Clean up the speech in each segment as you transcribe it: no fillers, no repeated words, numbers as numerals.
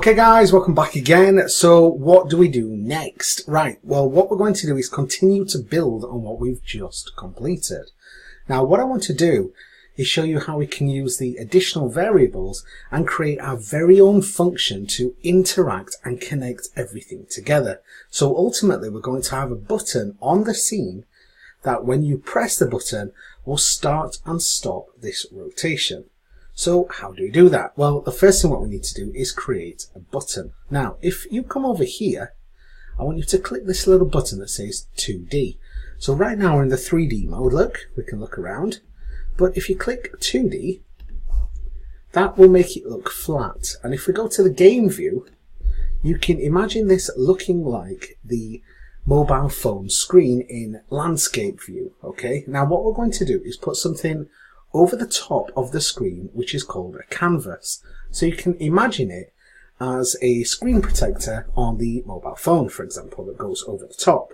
Okay guys, welcome back again. So what do we do next? Right, well what we're going to do is continue to build on what we've just completed. Now what I want to do is show you how we can use the additional variables and create our very own function to interact and connect everything together. So ultimately we're going to have a button on the scene that when you press the button will start and stop this rotation. So how do we do that? Well, the first thing what we need to do is create a button. Now, if you come over here, I want you to click this little button that says 2D. So right now we're in the 3D mode. Look, we can look around. But if you click 2D, that will make it look flat. And if we go to the game view, you can imagine this looking like the mobile phone screen in landscape view. Okay, now what we're going to do is put something over the top of the screen, which is called a canvas. So you can imagine it as a screen protector on the mobile phone, for example, that goes over the top.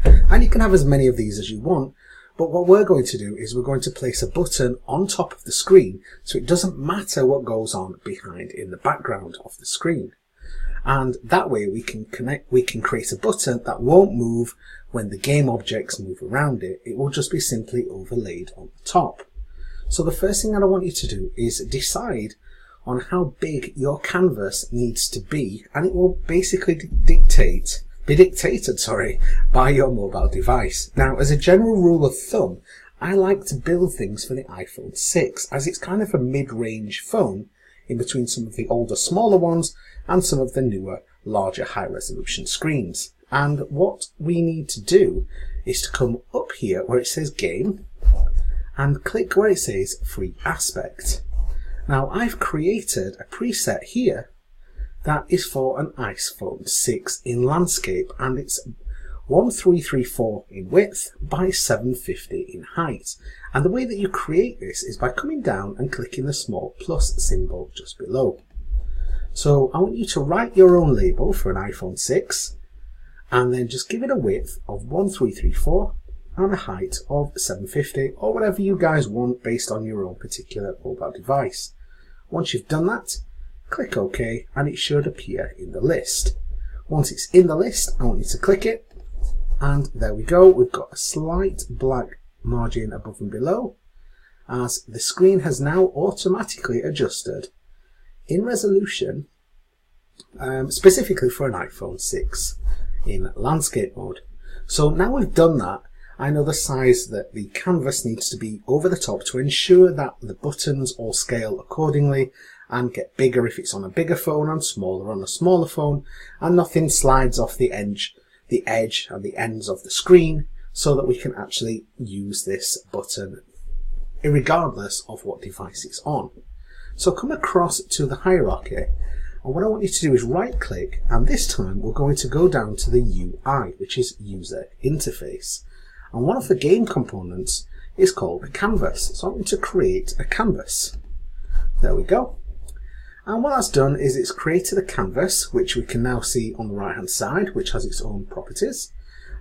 And you can have as many of these as you want, but what we're going to do is we're going to place a button on top of the screen so it doesn't matter what goes on behind in the background of the screen. And that way we can create a button that won't move when the game objects move around it. It will just be simply overlaid on the top. So the first thing that I want you to do is decide on how big your canvas needs to be, and it will basically be dictated by your mobile device. Now, as a general rule of thumb, I like to build things for the iPhone 6 as it's kind of a mid-range phone in between some of the older, smaller ones and some of the newer, larger, high-resolution screens. And what we need to do is to come up here where it says Game and click where it says Free Aspect. Now, I've created a preset here that is for an iPhone 6 in landscape, and it's 1334 in width by 750 in height. And the way that you create this is by coming down and clicking the small plus symbol just below. So I want you to write your own label for an iPhone 6 and then just give it a width of 1334 and a height of 750, or whatever you guys want based on your own particular mobile device. Once you've done that, click OK and it should appear in the list. Once it's in the list, I want you to click it, and there we go. We've got a slight black margin above and below as the screen has now automatically adjusted in resolution specifically for an iPhone 6 in landscape mode. So now we've done that, I know the size that the canvas needs to be over the top to ensure that the buttons all scale accordingly and get bigger if it's on a bigger phone and smaller on a smaller phone, and nothing slides off the edge and the ends of the screen, so that we can actually use this button regardless of what device it's on. So come across to the hierarchy, and what I want you to do is right click, and this time we're going to go down to the UI, which is User Interface. And one of the game components is called a canvas. So I'm going to create a canvas. There we go. And what that's done is it's created a canvas, which we can now see on the right hand side, which has its own properties.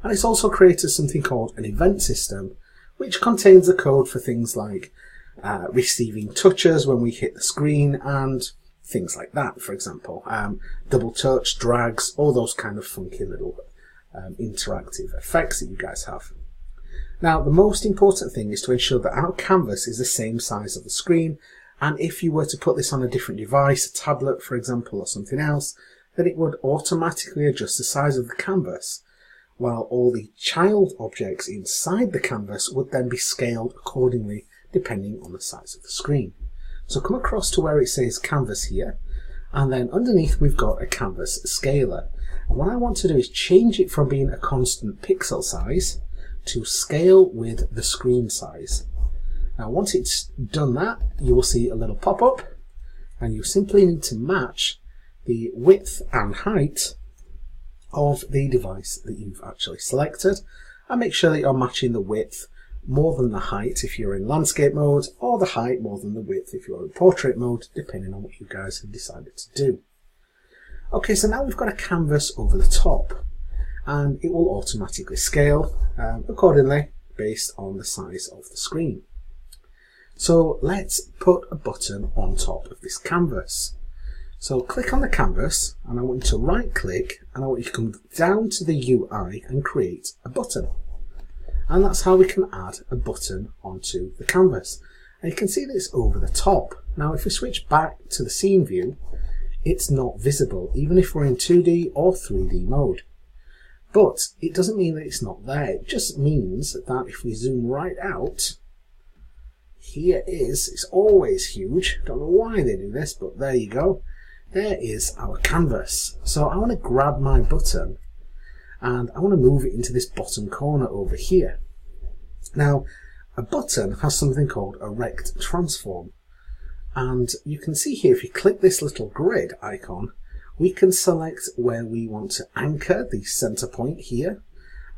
And it's also created something called an event system, which contains the code for things like receiving touches when we hit the screen and things like that, for example. Double touch, drags, all those kind of funky little interactive effects that you guys have. Now, the most important thing is to ensure that our canvas is the same size of the screen, and if you were to put this on a different device, a tablet for example, or something else, then it would automatically adjust the size of the canvas, while all the child objects inside the canvas would then be scaled accordingly depending on the size of the screen. So come across to where it says canvas here, and then underneath we've got a canvas scaler. And what I want to do is change it from being a constant pixel size to scale with the screen size. Now once it's done that, you will see a little pop-up, and you simply need to match the width and height of the device that you've actually selected, and make sure that you're matching the width more than the height if you're in landscape mode, or the height more than the width if you're in portrait mode, depending on what you guys have decided to do. Okay, so now we've got a canvas over the top, and it will automatically scale accordingly based on the size of the screen. So let's put a button on top of this canvas. So click on the canvas, and I want you to right click, and I want you to come down to the UI and create a button. And that's how we can add a button onto the canvas. And you can see that it's over the top. Now if we switch back to the scene view, it's not visible, even if we're in 2D or 3D mode. But it doesn't mean that it's not there. It just means that if we zoom right out, here it's always huge. Don't know why they do this, but there you go. There is our canvas. So I want to grab my button and I want to move it into this bottom corner over here. Now, a button has something called a Rect Transform. And you can see here, if you click this little grid icon, we can select where we want to anchor the center point here,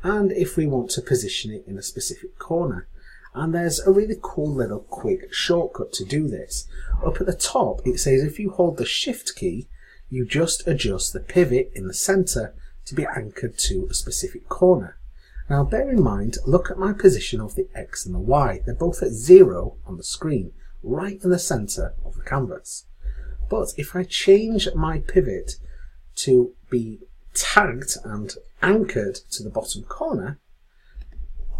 and if we want to position it in a specific corner. And there's a really cool little quick shortcut to do this. Up at the top, it says if you hold the Shift key, you just adjust the pivot in the center to be anchored to a specific corner. Now bear in mind, look at my position of the X and the Y. They're both at 0 on the screen, right in the center of the canvas. But if I change my pivot to be tagged and anchored to the bottom corner,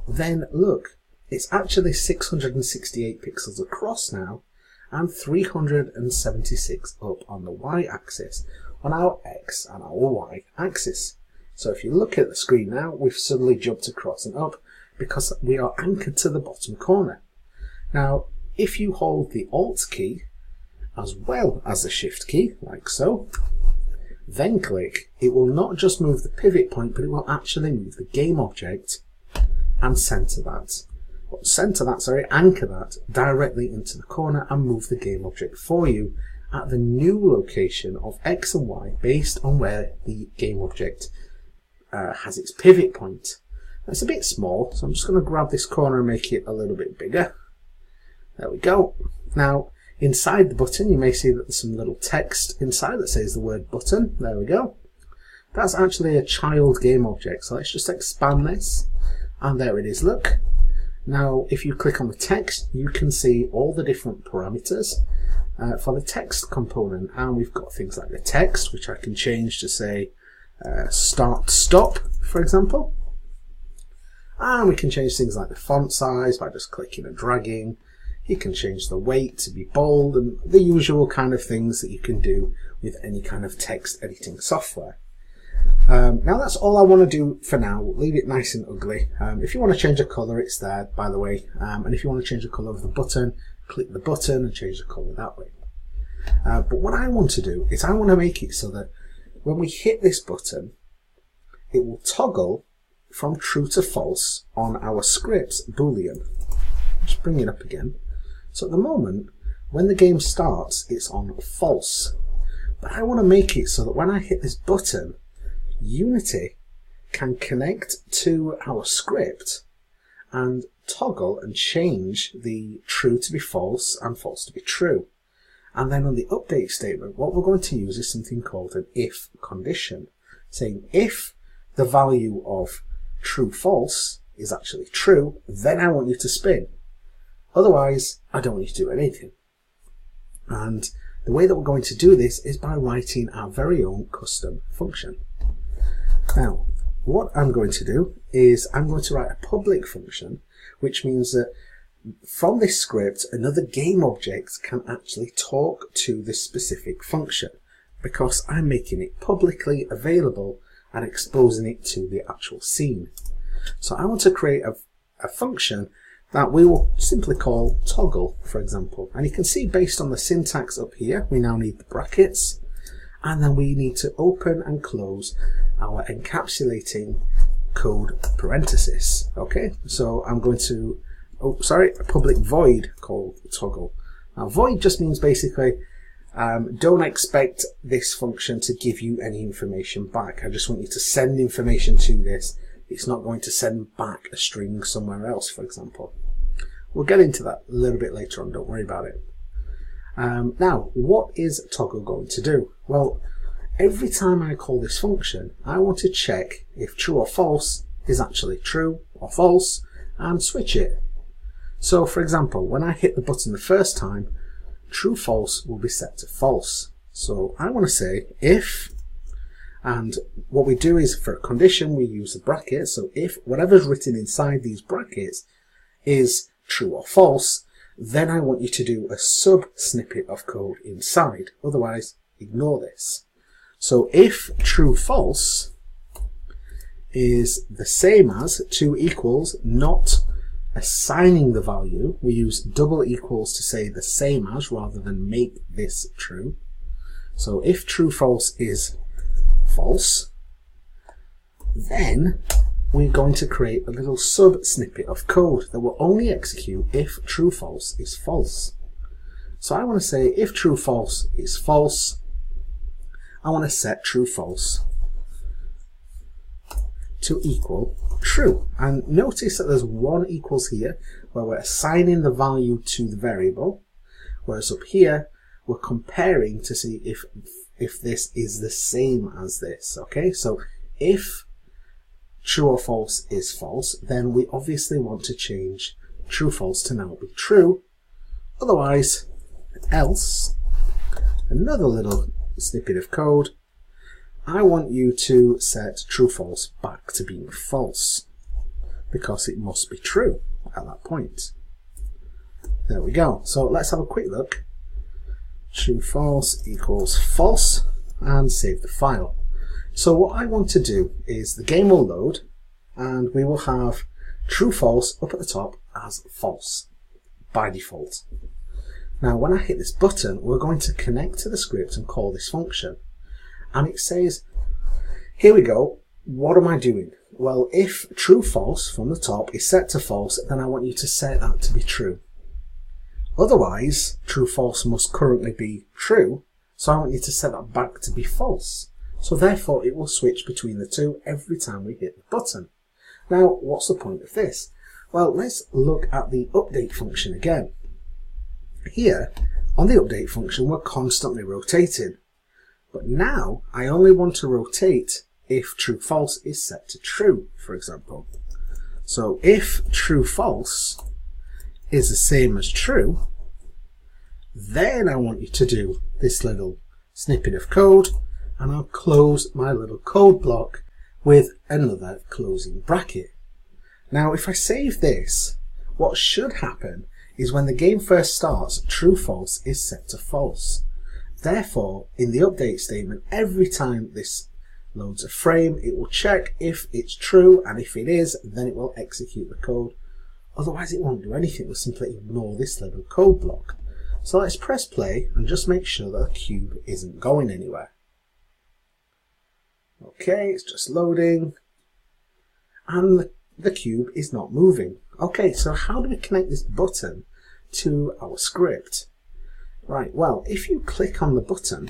then look, it's actually 668 pixels across now and 376 up on the Y-axis, on our X and our Y-axis. So if you look at the screen now, we've suddenly jumped across and up because we are anchored to the bottom corner. Now, if you hold the Alt key as well as the Shift key, like so, then click, it will not just move the pivot point, but it will actually move the game object and anchor that directly into the corner and move the game object for you at the new location of X and Y based on where the game object has its pivot point. It's a bit small, so I'm just going to grab this corner and make it a little bit bigger. There we go. Now, inside the button, you may see that there's some little text inside that says the word button. There we go. That's actually a child game object. So let's just expand this. And there it is, look. Now, if you click on the text, you can see all the different parameters for the text component. And we've got things like the text, which I can change to say start, stop, for example. And we can change things like the font size by just clicking and dragging. You can change the weight to be bold and the usual kind of things that you can do with any kind of text editing software. Now that's all I want to do for now. We'll leave it nice and ugly. If you want to change the colour, it's there, by the way. And if you want to change the colour of the button, click the button and change the colour that way. But what I want to do is I want to make it so that when we hit this button, it will toggle from true to false on our script's boolean. Just bring it up again. So at the moment, when the game starts, it's on false. But I want to make it so that when I hit this button, Unity can connect to our script and toggle and change the true to be false and false to be true. And then on the update statement, what we're going to use is something called an if condition, saying if the value of true false is actually true, then I want you to spin. Otherwise, I don't want you to do anything. And the way that we're going to do this is by writing our very own custom function. Now, what I'm going to do is I'm going to write a public function, which means that from this script, another game object can actually talk to this specific function because I'm making it publicly available and exposing it to the actual scene. So I want to create a function that we will simply call toggle, for example. And you can see based on the syntax up here, we now need the brackets, and then we need to open and close our encapsulating code parenthesis. Okay, so I'm going to, a public void called toggle. Now void just means basically don't expect this function to give you any information back. I just want you to send information to this. It's not going to send back a string somewhere else, for example. We'll get into that a little bit later on, don't worry about it. Now, what is toggle going to do? Well, every time I call this function, I want to check if true or false is actually true or false and switch it. So, for example, when I hit the button the first time, true false will be set to false. So I want to say if, and what we do is for a condition we use the bracket. So if whatever's written inside these brackets is true or false, then I want you to do a sub snippet of code inside. Otherwise, ignore this. So if true false is the same as 2 equals, not assigning the value, we use double equals to say the same as rather than make this true. So if true false is false, then we're going to create a little sub snippet of code that will only execute if true false is false. So I want to say if true false is false, I want to set true false to equal true. And notice that there's 1 equals here where we're assigning the value to the variable, whereas up here we're comparing to see if this is the same as this. Okay, so if true or false is false, then we obviously want to change true false to now be true. Otherwise, else, another little snippet of code, I want you to set true false back to being false because it must be true at that point. There we go. So let's have a quick look. True false equals false and save the file. So what I want to do is the game will load and we will have true false up at the top as false by default. Now when I hit this button, we're going to connect to the script and call this function. And it says, here we go, what am I doing? Well, if true false from the top is set to false, then I want you to set that to be true. Otherwise, true false must currently be true, so I want you to set that back to be false. So therefore it will switch between the two every time we hit the button. Now, what's the point of this? Well, let's look at the update function again. Here, on the update function, we're constantly rotating. But now, I only want to rotate if true false is set to true, for example. So if true false is the same as true, then I want you to do this little snippet of code, and I'll close my little code block with another closing bracket. Now if I save this, what should happen is when the game first starts, true false is set to false. Therefore, in the update statement, every time this loads a frame, it will check if it's true, and if it is, then it will execute the code. Otherwise it won't do anything, it will simply ignore this little code block. So let's press play and just make sure that the cube isn't going anywhere. Okay, it's just loading, and the cube is not moving. Okay, so how do we connect this button to our script? Right, well, if you click on the button,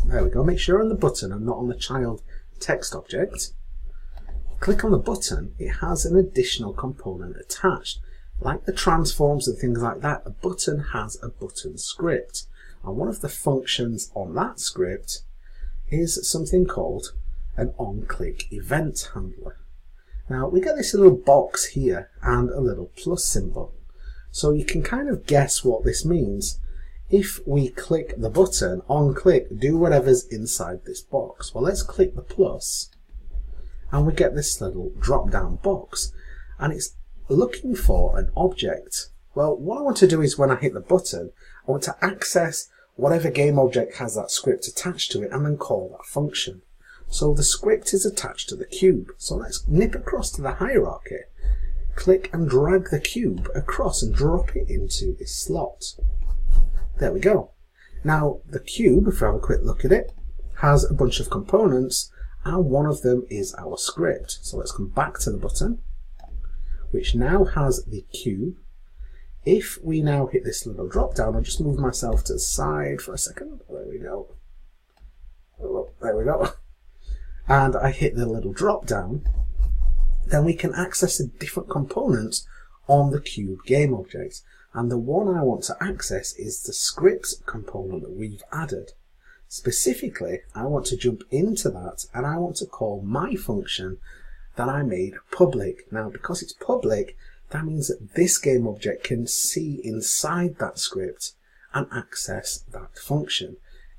there we go, make sure you're on the button and not on the child text object. Click on the button, it has an additional component attached. Like the transforms and things like that, a button has a button script. And one of the functions on that script is something called an on-click event handler. Now we get this little box here and a little plus symbol. So you can kind of guess what this means. If we click the button, on click, do whatever's inside this box. Well, let's click the plus and we get this little drop down box and it's looking for an object. Well, what I want to do is when I hit the button, I want to access whatever game object has that script attached to it and then call that function. So the script is attached to the cube. So let's nip across to the hierarchy, click and drag the cube across and drop it into this slot. There we go. Now the cube, if we have a quick look at it, has a bunch of components and one of them is our script. So let's come back to the button, which now has the cube. If we now hit this little drop down, I'll just move myself to the side for a second. There we go. Oh, there we go. And I hit the little drop down, then we can access the different components on the cube game object. And the one I want to access is the scripts component that we've added. Specifically, I want to jump into that and I want to call my function that I made public. Now, because it's public, that means that this game object can see inside that script and access that function.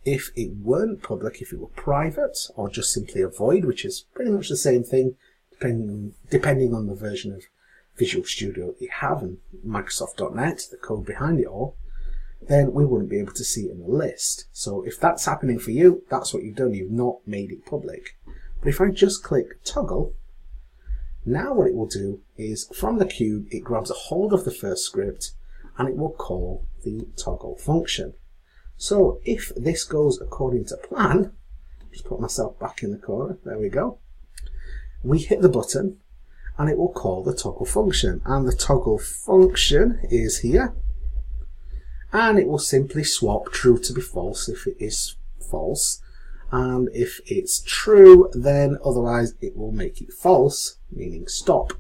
If it weren't public, if it were private, or just simply a void, which is pretty much the same thing, depending on the version of Visual Studio that you have and Microsoft.NET, the code behind it all, then we wouldn't be able to see it in the list. So if that's happening for you, that's what you've done. You've not made it public. But if I just click toggle, now what it will do is from the cube, it grabs a hold of the first script and it will call the toggle function. So if this goes according to plan, just put myself back in the corner, there we go. We hit the button and it will call the toggle function, and the toggle function is here, and it will simply swap true to be false if it is false, and if it's true then otherwise it will make it false, meaning stop.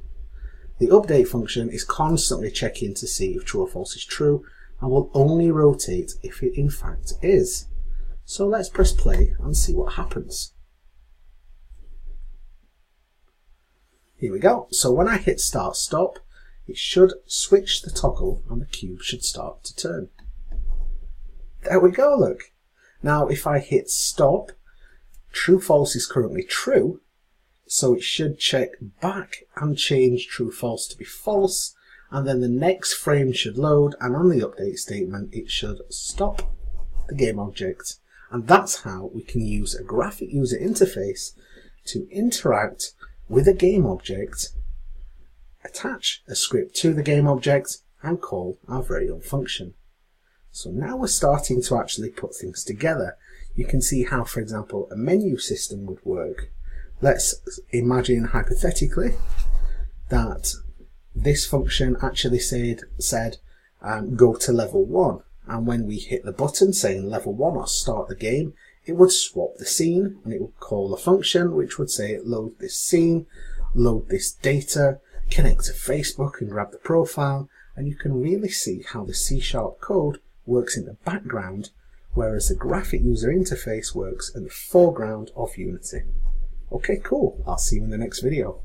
The update function is constantly checking to see if true or false is true and will only rotate if it in fact is. So let's press play and see what happens. Here we go. So when I hit start stop, it should switch the toggle and the cube should start to turn. There we go, look. Now if I hit stop, true false is currently true, so it should check back and change true false to be false, and then the next frame should load, and on the update statement it should stop the game object. And that's how we can use a graphic user interface to interact with a game object, attach a script to the game object, and call our very own function. So now we're starting to actually put things together. You can see how, for example, a menu system would work. Let's imagine hypothetically that this function actually said go to level 1, and when we hit the button saying level 1 or start the game, it would swap the scene and it would call a function which would say load this scene, load this data, connect to Facebook and grab the profile, and you can really see how the C# code works in the background, whereas the graphic user interface works in the foreground of Unity. Okay, cool. I'll see you in the next video.